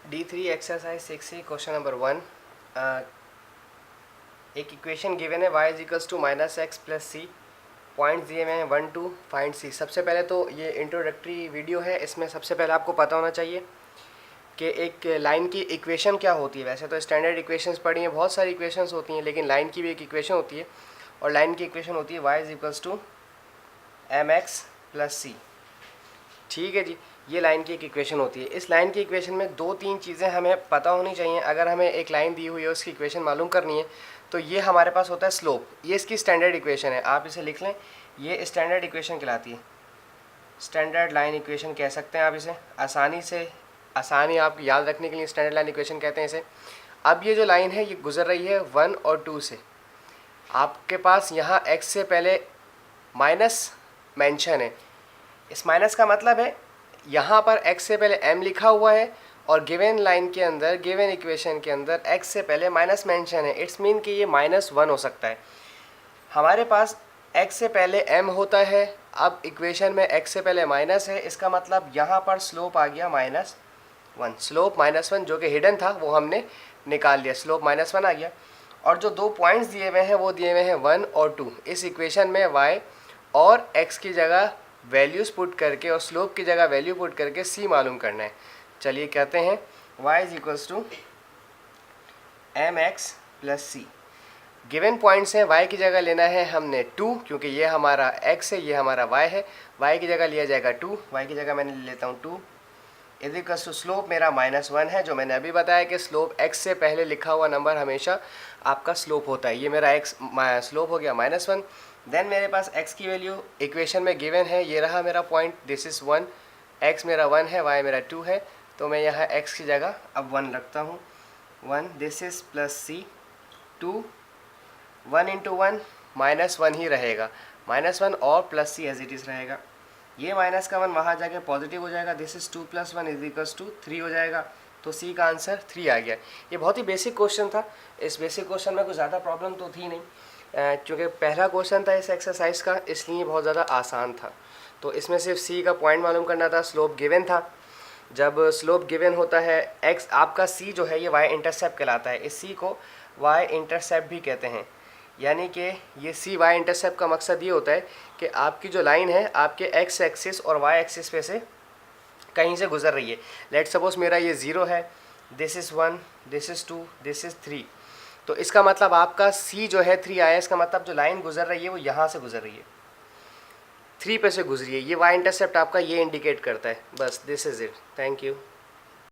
D3 exercise 6 question number 1। एक equation given है y is equals to minus x plus c, point दिए हुए हैं 1 2 फाइंड सी। सबसे पहले तो ये इंट्रोडक्टरी वीडियो है, इसमें सबसे पहले आपको पता होना चाहिए कि एक लाइन की इक्वेशन क्या होती है। वैसे तो स्टैंडर्ड इक्वेशंस पढ़ी हैं, बहुत सारी इक्वेशंस होती हैं, लेकिन लाइन की भी एक इक्वेशन होती है और लाइन की इक्वेशन होती है y is equals to m x plus c. ठीक है जी, ये लाइन की एक इक्वेशन होती है। इस लाइन की इक्वेशन में दो तीन चीज़ें हमें पता होनी चाहिए। अगर हमें एक लाइन दी हुई है, उसकी इक्वेशन मालूम करनी है, तो ये हमारे पास होता है स्लोप। ये इसकी स्टैंडर्ड इक्वेशन है, आप इसे लिख लें, ये स्टैंडर्ड इक्वेशन कहलाती है। स्टैंडर्ड लाइन इक्वेशन कह सकते हैं आप इसे, आसानी आप याद रखने के लिए स्टैंडर्ड लाइन इक्वेशन कहते हैं इसे। अब ये जो लाइन है ये गुजर रही है 1 और 2 से। आपके पास यहाँ x से पहले माइनस मेंशन है। इस माइनस का मतलब है यहाँ पर x से पहले m लिखा हुआ है और गिवन लाइन के अंदर, गिवन इक्वेशन के अंदर x से पहले माइनस मेंशन है। इट्स मीन कि ये -1 हो सकता है। हमारे पास x से पहले m होता है, अब इक्वेशन में x से पहले माइनस है, इसका मतलब यहाँ पर स्लोप आ गया -1। स्लोप -1 जो कि हिडन था वो हमने निकाल लिया, स्लोप -1 आ गया। और जो दो पॉइंट्स दिए हुए हैं वो दिए हुए हैं 1 और 2। इस इक्वेशन में y और x की जगह वैल्यूज़ पुट करके और स्लोप की जगह वैल्यू पुट करके c मालूम करना है। चलिए कहते हैं y is equals to m x plus c. Given points हैं, y की जगह लेना है हमने 2, क्योंकि ये हमारा x है, ये हमारा y है। y की जगह लिया जाएगा 2, y की जगह मैंने ले लेता हूँ 2 इज इक्वल्स टू स्लोप मेरा -1 है। जो मैंने अभी बताया कि स्लोप x से पहले लिखा हुआ नंबर हमेशा आपका स्लोप होता है। ये मेरा x स्लोप हो गया -1। देन मेरे पास x की वैल्यू इक्वेशन में गिवन है, ये रहा मेरा पॉइंट, दिस इज़ 1, x मेरा 1 है, y मेरा 2 है, तो मैं यहाँ x की जगह अब 1 रखता हूँ। 1 this is plus c 2, 1 into 1 -1 ही रहेगा, -1 और plus c as it is रहेगा। ये माइनस का 1 वहाँ जाके पॉजिटिव हो जाएगा, this is 2 + 1 is equals to 3 हो जाएगा। तो सी का आंसर 3 आ गया। ये बहुत ही बेसिक क्वेश्चन था। इस बेसिक क्वेश्चन में कुछ ज़्यादा प्रॉब्लम तो थी नहीं, क्योंकि पहला क्वेश्चन था इस एक्सरसाइज का, इसलिए बहुत ज़्यादा आसान था। तो इसमें सिर्फ सी का पॉइंट मालूम करना था, स्लोप गिवन था। जब स्लोप गिवन होता है, एक्स आपका सी जो है ये वाई इंटरसेप्ट कहलाता है। इस सी को वाई इंटरसेप्ट भी कहते हैं, यानी कि ये सी वाई इंटरसेप्ट का मकसद ये होता है कि आपकी जो लाइन है आपके एक्स एक्सिस और वाई एक्सिस पे से कहीं से गुजर रही है। लेट सपोज मेरा ये 0 है, this is 1, this is 2, this is 3, तो इसका मतलब आपका सी जो है 3 आया। इसका मतलब जो लाइन गुजर रही है वो यहाँ से गुजर रही है, 3 पे से गुजरी है। ये वाई इंटरसेप्ट आपका ये इंडिकेट करता है। बस this is it, thank you.